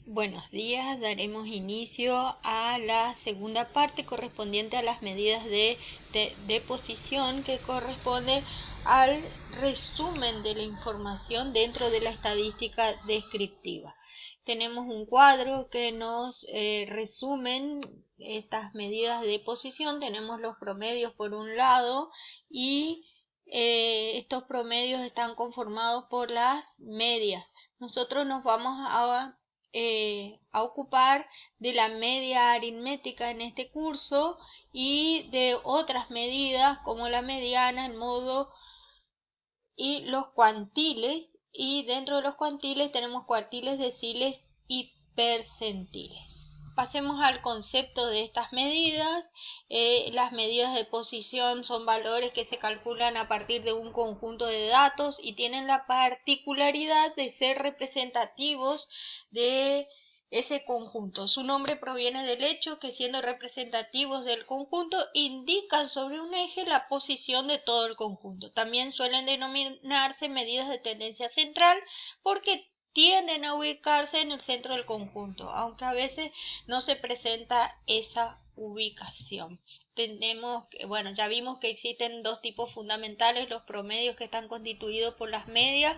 Buenos días, daremos inicio a la segunda parte correspondiente a las medidas de posición, que corresponde al resumen de la información dentro de la estadística descriptiva. Tenemos un cuadro que nos resumen estas medidas de posición. Tenemos los promedios por un lado y estos promedios están conformados por las medias. Nosotros nos vamos a ocupar de la media aritmética en este curso y de otras medidas como la mediana, el modo y los cuantiles, y dentro de los cuantiles tenemos cuartiles, deciles y percentiles. Pasemos al concepto de estas medidas. Las medidas de posición son valores que se calculan a partir de un conjunto de datos y tienen la particularidad de ser representativos de ese conjunto. Su nombre proviene del hecho que, siendo representativos del conjunto, indican sobre un eje la posición de todo el conjunto. También suelen denominarse medidas de tendencia central porque tienden a ubicarse en el centro del conjunto, aunque a veces no se presenta esa ubicación. Ya vimos que existen dos tipos fundamentales: los promedios, que están constituidos por las medias,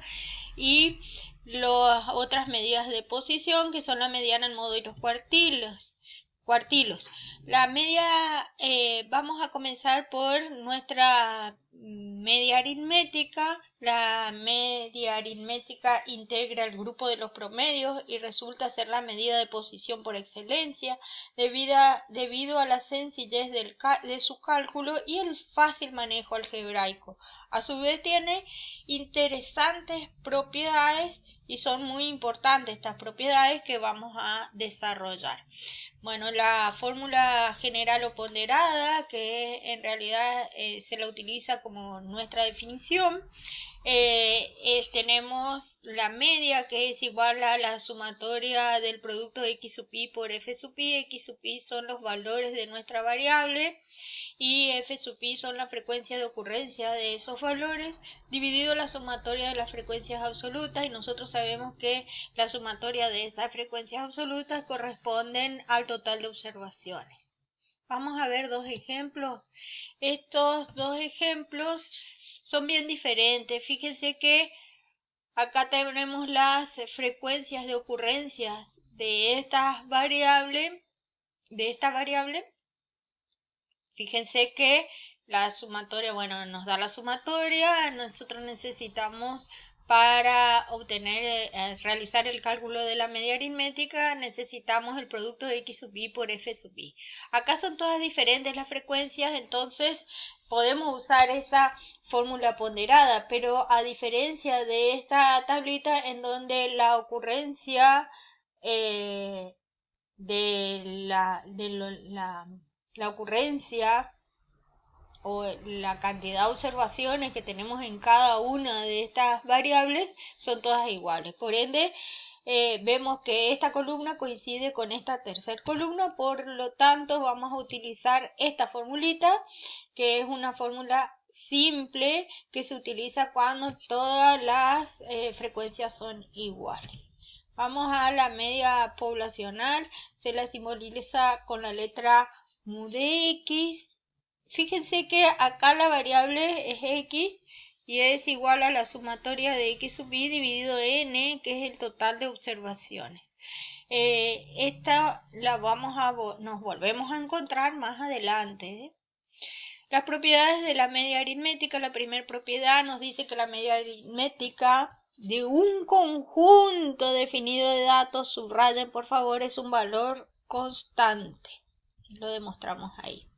y las otras medidas de posición, que son la mediana, el modo y los cuartilos. La media, vamos a comenzar por nuestra media aritmética. La media aritmética integra el grupo de los promedios y resulta ser la medida de posición por excelencia, debido a la sencillez de su cálculo y el fácil manejo algebraico. A su vez tiene interesantes propiedades y son muy importantes estas propiedades que vamos a desarrollar. Bueno, la fórmula general o ponderada, que en realidad se la utiliza como nuestra definición, tenemos la media, que es igual a la sumatoria del producto de x sub i por f sub i. X sub i son los valores de nuestra variable y f sub i son la frecuencia de ocurrencia de esos valores, dividido la sumatoria de las frecuencias absolutas, y nosotros sabemos que la sumatoria de estas frecuencias absolutas corresponden al total de observaciones. Vamos a ver dos ejemplos. Estos dos ejemplos son bien diferentes. Fíjense que acá tenemos las frecuencias de ocurrencias de esta variable. Fíjense que la sumatoria, nos da la sumatoria. Nosotros necesitamos, para realizar el cálculo de la media aritmética, necesitamos el producto de x sub i por f sub i. Acá son todas diferentes las frecuencias, entonces podemos usar esa fórmula ponderada, pero a diferencia de esta tablita en donde la ocurrencia la ocurrencia o la cantidad de observaciones que tenemos en cada una de estas variables son todas iguales. Por ende, vemos que esta columna coincide con esta tercera columna, por lo tanto vamos a utilizar esta formulita, que es una fórmula simple que se utiliza cuando todas las frecuencias son iguales. Vamos a la media poblacional. Se la simboliza con la letra mu de x. Fíjense que acá la variable es x y es igual a la sumatoria de x sub i dividido n, que es el total de observaciones. Esta nos volvemos a encontrar más adelante. Las propiedades de la media aritmética. La primera propiedad nos dice que la media aritmética de un conjunto definido de datos, subrayen por favor, es un valor constante. Lo demostramos ahí.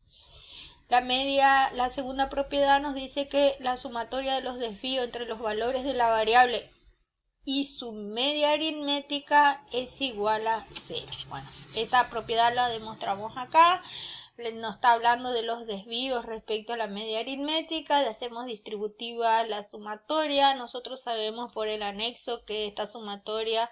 La segunda propiedad nos dice que la sumatoria de los desvíos entre los valores de la variable y su media aritmética es igual a 0. Esta propiedad la demostramos acá. Nos está hablando de los desvíos respecto a la media aritmética. Le hacemos distributiva la sumatoria. Nosotros sabemos por el anexo que esta sumatoria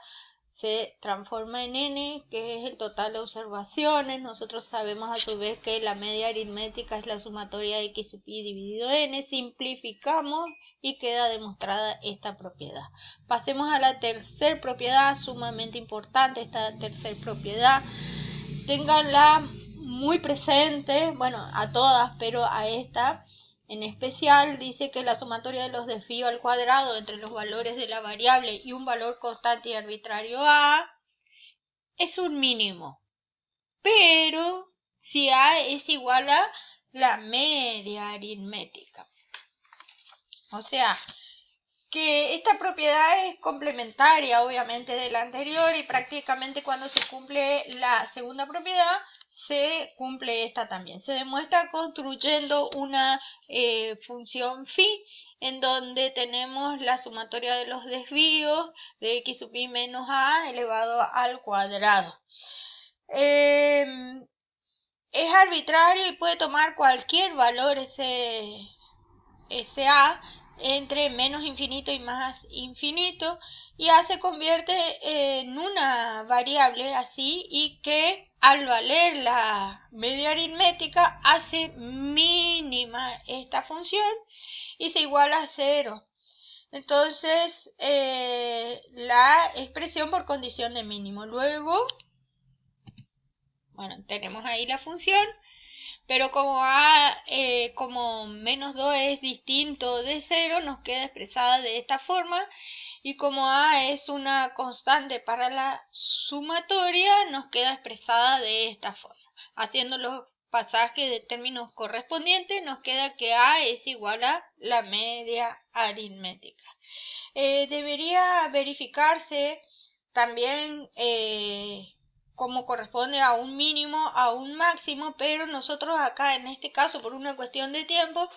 se transforma en n, que es el total de observaciones. Nosotros sabemos a su vez que la media aritmética es la sumatoria de x sub i dividido n. Simplificamos y queda demostrada esta propiedad. Pasemos a la tercera propiedad, sumamente importante esta tercera propiedad. Ténganla muy presente, bueno, a todas, pero a esta en especial. Dice que la sumatoria de los desvíos al cuadrado entre los valores de la variable y un valor constante y arbitrario a es un mínimo, pero si a es igual a la media aritmética. O sea, que esta propiedad es complementaria obviamente de la anterior, y prácticamente cuando se cumple la segunda propiedad se cumple esta también. Se demuestra construyendo una función phi en donde tenemos la sumatoria de los desvíos de x sub i menos a elevado al cuadrado. Es arbitrario y puede tomar cualquier valor ese a entre menos infinito y más infinito, y a se convierte en una variable así, y que al valer la media aritmética hace mínima esta función y se iguala a 0. Entonces la expresión por condición de mínimo. Luego, bueno, tenemos ahí la función. Pero como como menos 2 es distinto de 0, nos queda expresada de esta forma. Y como a es una constante para la sumatoria, nos queda expresada de esta forma. Haciendo los pasajes de términos correspondientes, nos queda que a es igual a la media aritmética. Debería verificarse también como corresponde a un mínimo, a un máximo, pero nosotros acá en este caso, por una cuestión de tiempo,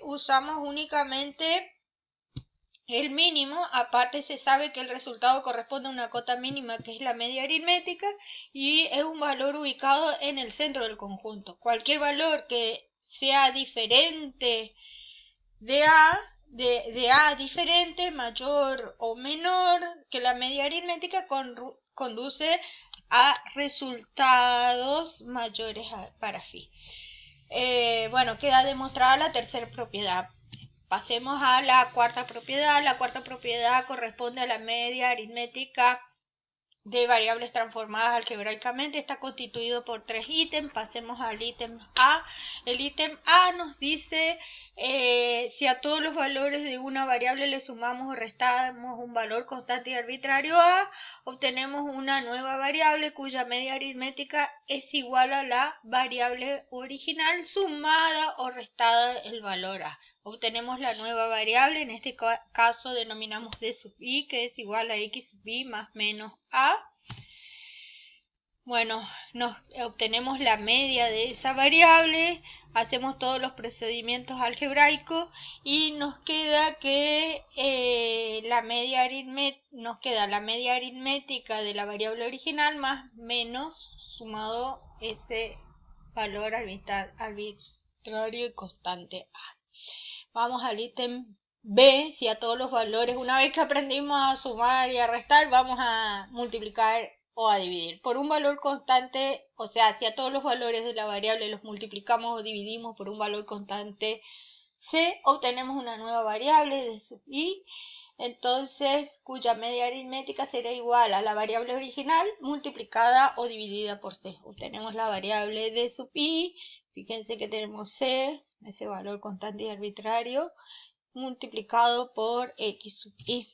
usamos únicamente el mínimo. Aparte se sabe que el resultado corresponde a una cota mínima, que es la media aritmética, y es un valor ubicado en el centro del conjunto. Cualquier valor que sea diferente de a diferente, mayor o menor que la media aritmética, conduce a resultados mayores para phi. Bueno, queda demostrada la tercera propiedad. Pasemos a la cuarta propiedad. La cuarta propiedad corresponde a la media aritmética de variables transformadas algebraicamente. Está constituido por 3 ítems. Pasemos al ítem A. El ítem A nos dice si a todos los valores de una variable le sumamos o restamos un valor constante y arbitrario A, obtenemos una nueva variable cuya media aritmética es igual a la variable original sumada o restada el valor A. Obtenemos la nueva variable, en este caso denominamos d sub i, que es igual a x sub i más menos a. Bueno, obtenemos la media de esa variable, hacemos todos los procedimientos algebraicos y nos queda que la media aritmética de la variable original más menos sumado ese valor arbitrario y constante a. Vamos al ítem B. Si a todos los valores, una vez que aprendimos a sumar y a restar, vamos a multiplicar o a dividir por un valor constante. O sea, si a todos los valores de la variable los multiplicamos o dividimos por un valor constante C, obtenemos una nueva variable de sub i, entonces cuya media aritmética será igual a la variable original multiplicada o dividida por C. Obtenemos la variable de sub i. Fíjense que tenemos C, ese valor constante y arbitrario, multiplicado por x sub i.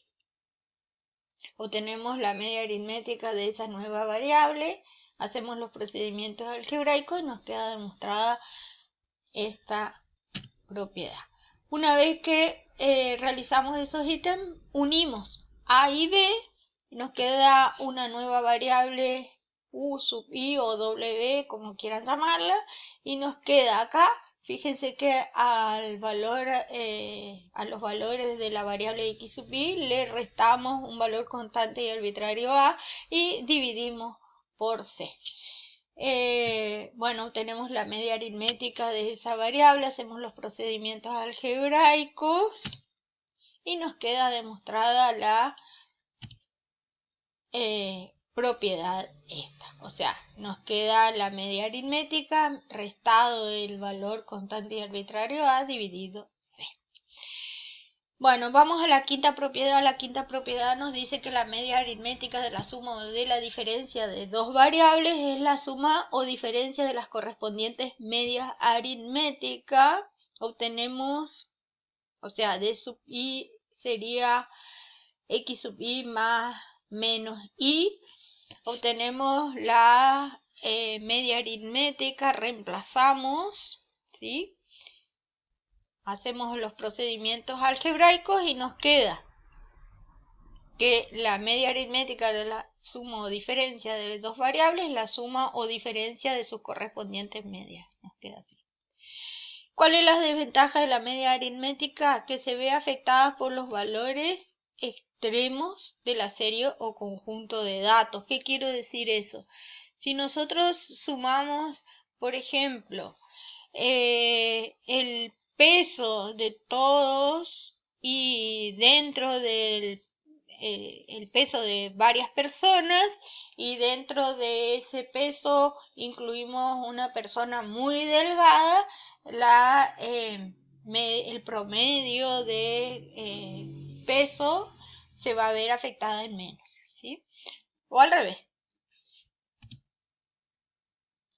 Obtenemos la media aritmética de esa nueva variable, hacemos los procedimientos algebraicos y nos queda demostrada esta propiedad. Una vez que realizamos esos ítems, unimos A y B, nos queda una nueva variable U sub i o W, como quieran llamarla, y nos queda acá. Fíjense que a los valores de la variable x sub i le restamos un valor constante y arbitrario a y dividimos por c. Bueno, tenemos la media aritmética de esa variable, hacemos los procedimientos algebraicos y nos queda demostrada propiedad esta. O sea, nos queda la media aritmética restado el valor constante y arbitrario A dividido C. Bueno, vamos a la quinta propiedad. La quinta propiedad nos dice que la media aritmética de la suma o de la diferencia de dos variables es la suma o diferencia de las correspondientes medias aritméticas. Obtenemos, o sea, d sub i sería x sub i más menos i. Obtenemos la media aritmética, reemplazamos, ¿sí? Hacemos los procedimientos algebraicos y nos queda que la media aritmética de la suma o diferencia de dos variables es la suma o diferencia de sus correspondientes medias. Nos queda así. ¿Cuál es la desventaja de la media aritmética? Que se ve afectada por los valores extremos de la serie o conjunto de datos. ¿Qué quiero decir eso? Si nosotros sumamos, por ejemplo, el peso de todos y dentro del el peso de varias personas, y dentro de ese peso incluimos una persona muy delgada, el promedio de peso se va a ver afectada en menos, ¿sí? O al revés.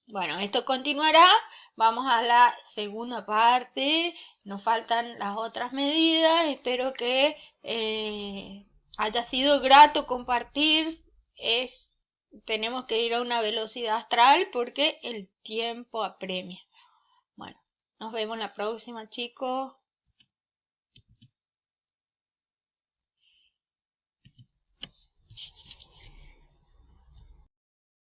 Bueno, esto continuará. Vamos a la segunda parte. Nos faltan las otras medidas. Espero que haya sido grato compartir. Tenemos que ir a una velocidad astral porque el tiempo apremia. Bueno, nos vemos la próxima, chicos.